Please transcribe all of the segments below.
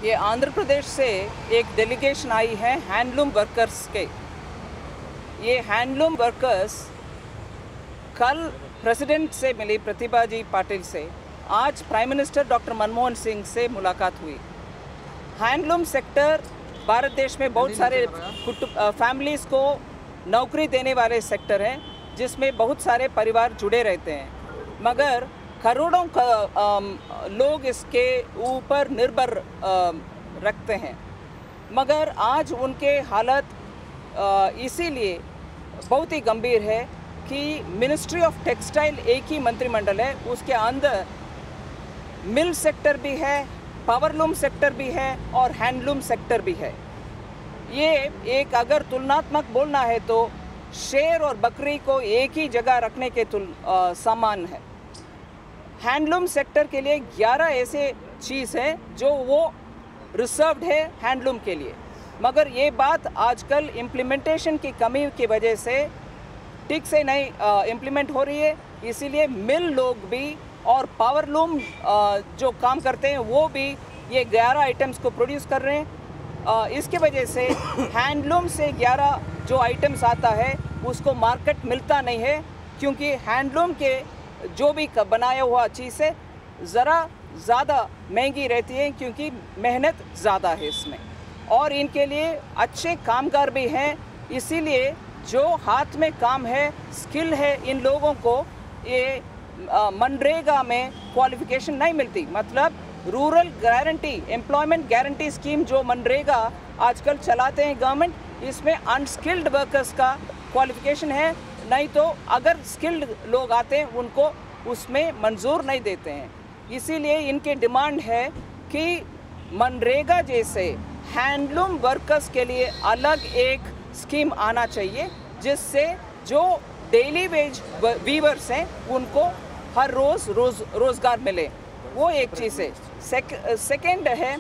ये आंध्र प्रदेश से एक डेलीगेशन आई है हैंडलूम वर्कर्स के। ये हैंडलूम वर्कर्स कल प्रेसिडेंट से मिली, प्रतिभा जी पाटिल से। आज prime minister doctor Manmohan Singh से मुलाकात हुई। हैंडलूम सेक्टर भारत देश में बहुत सारे फैमिलीज़ को नौकरी देने वाले सेक्टर हैं, जिसमें बहुत सारे परिवार जुड़े रहते हैं, मगर करोड़ों लोग इसके ऊपर निर्भर रखते हैं। मगर आज उनके हालत इसीलिए बहुत ही गंभीर है कि मिनिस्ट्री ऑफ टेक्सटाइल एक ही मंत्रिमंडल है, उसके अंदर मिल सेक्टर भी है, पावरलूम सेक्टर भी है और हैंडलूम सेक्टर भी है। ये एक अगर तुलनात्मक बोलना है तो शेर और बकरी को एक ही जगह रखने के समान है। हैंडलूम सेक्टर के लिए 11 ऐसे चीज़ है जो वो रिजर्व्ड है हैंडलूम के लिए, मगर ये बात आजकल इम्प्लीमेंटेशन की कमी की वजह से ठीक से नहीं इम्प्लीमेंट हो रही है। इसीलिए मिल लोग भी और पावरलूम जो काम करते हैं वो भी ये 11 आइटम्स को प्रोड्यूस कर रहे हैं। इसके वजह से हैंडलूम से 11 जो आइटम्स आता है उसको मार्केट मिलता नहीं है, क्योंकि हैंडलूम के जो भी बनाया हुआ चीज़ है ज़रा ज़्यादा महंगी रहती है, क्योंकि मेहनत ज़्यादा है इसमें और इनके लिए अच्छे कामगार भी हैं। इसीलिए जो हाथ में काम है, स्किल है, इन लोगों को ये मनरेगा में क्वालिफिकेशन नहीं मिलती। मतलब rural guarantee employment guarantee scheme जो मनरेगा आजकल चलाते हैं गवर्नमेंट, इसमें अनस्किल्ड वर्कर्स का क्वालिफिकेशन है, नहीं तो अगर स्किल्ड लोग आते हैं उनको उसमें मंजूर नहीं देते हैं। इसीलिए इनकी डिमांड है कि मनरेगा जैसे हैंडलूम वर्कर्स के लिए अलग एक स्कीम आना चाहिए, जिससे जो डेली वेज वीवर्स हैं उनको हर रोज़गार मिले। वो एक चीज़ है। सेकेंड है,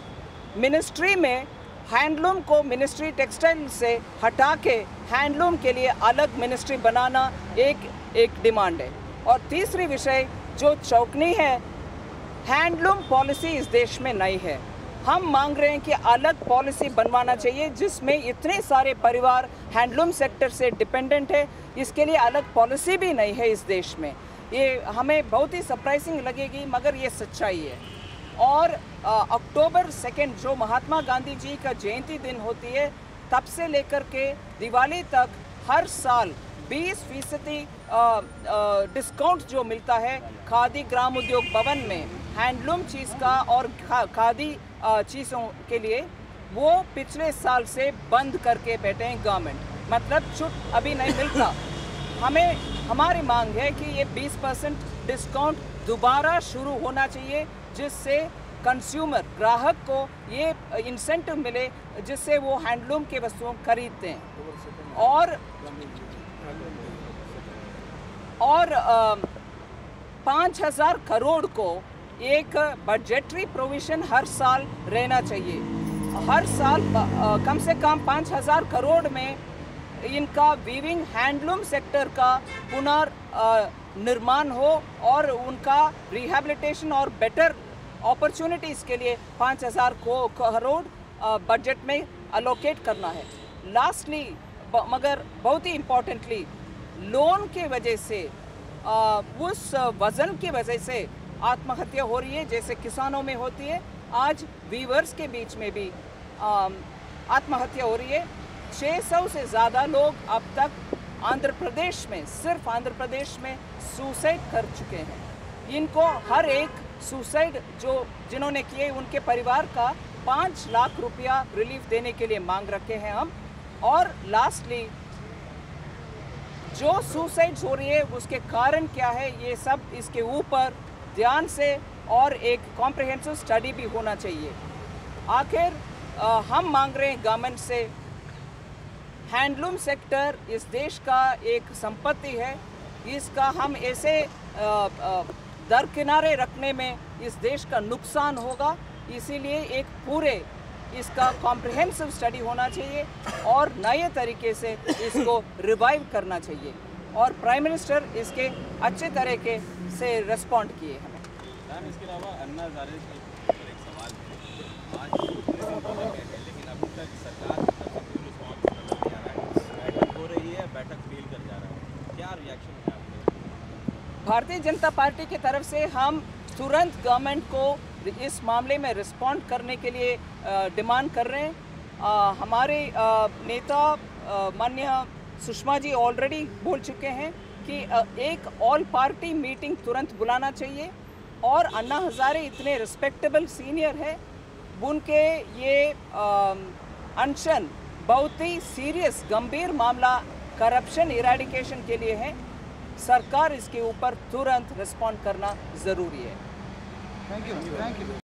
मिनिस्ट्री में हैंडलूम को मिनिस्ट्री टेक्सटाइल से हटा के हैंडलूम के लिए अलग मिनिस्ट्री बनाना एक डिमांड है। और तीसरी विषय जो चौकनी है, हैंडलूम पॉलिसी इस देश में नहीं है। हम मांग रहे हैं कि अलग पॉलिसी बनवाना चाहिए, जिसमें इतने सारे परिवार हैंडलूम सेक्टर से डिपेंडेंट है। इसके लिए अलग पॉलिसी भी नहीं है इस देश में। ये हमें बहुत ही सरप्राइजिंग लगेगी, मगर ये सच्चाई है। और अक्टूबर 2 जो महात्मा गांधी जी का जयंती दिन होती है, तब से लेकर के दिवाली तक हर साल 20% डिस्काउंट जो मिलता है खादी ग्राम उद्योग भवन में हैंडलूम चीज़ का और खादी चीज़ों के लिए, वो पिछले साल से बंद करके बैठे हैं गवर्नमेंट। मतलब छूट अभी नहीं मिलता। हमारी मांग है कि ये 20% डिस्काउंट दोबारा शुरू होना चाहिए, जिससे कंज्यूमर ग्राहक को ये इंसेंटिव मिले, जिससे वो हैंडलूम के वस्तुओं खरीदते हैं। और 5,000 करोड़ को एक बजटरी प्रोविजन हर साल रहना चाहिए। हर साल कम से कम 5,000 करोड़ में इनका वीविंग हैंडलूम सेक्टर का पुनर्निर्माण हो और उनका रिहैबिलिटेशन और बेटर अपॉर्चुनिटीज़ के लिए 5,000 करोड़ बजट में अलोकेट करना है। लास्टली, मगर बहुत ही इम्पोर्टेंटली, लोन के वजह से उस वज़न की वजह से आत्महत्या हो रही है, जैसे किसानों में होती है, आज वीवर्स के बीच में भी आत्महत्या हो रही है। 600 से ज़्यादा लोग अब तक आंध्र प्रदेश में, सिर्फ आंध्र प्रदेश में सुसाइड कर चुके हैं। इनको हर एक सुसाइड जिन्होंने किए उनके परिवार का 5 लाख रुपया रिलीफ देने के लिए मांग रखे हैं हम। और लास्टली, जो सुसाइड्स हो रही है उसके कारण क्या है, ये सब इसके ऊपर ध्यान से और एक कॉम्प्रिहेंसिव स्टडी भी होना चाहिए। आखिर हम मांग रहे हैं गवर्नमेंट से, हैंडलूम सेक्टर इस देश का एक संपत्ति है, इसका हम ऐसे दरकिनारे रखने में इस देश का नुकसान होगा। इसीलिए एक पूरे इसका कॉम्प्रिहेंसिव स्टडी होना चाहिए और नए तरीके से इसको रिवाइव करना चाहिए। और प्राइम मिनिस्टर इसके अच्छे तरीके से रिस्पॉन्ड किए हमें। इसके अलावा अन्ना हज़ारे एक सवाल है। आज भारतीय जनता पार्टी की तरफ से हम तुरंत गवर्नमेंट को इस मामले में रिस्पॉन्ड करने के लिए डिमांड कर रहे हैं। हमारे नेता माननीय सुषमा जी ऑलरेडी बोल चुके हैं कि एक ऑल पार्टी मीटिंग तुरंत बुलाना चाहिए और अन्ना हज़ारे इतने रिस्पेक्टेबल सीनियर है, उनके ये अनशन बहुत ही सीरियस गंभीर मामला करप्शन इरेडिकेशन के लिए है। सरकार इसके ऊपर तुरंत रिस्पॉन्ड करना ज़रूरी है। Thank you.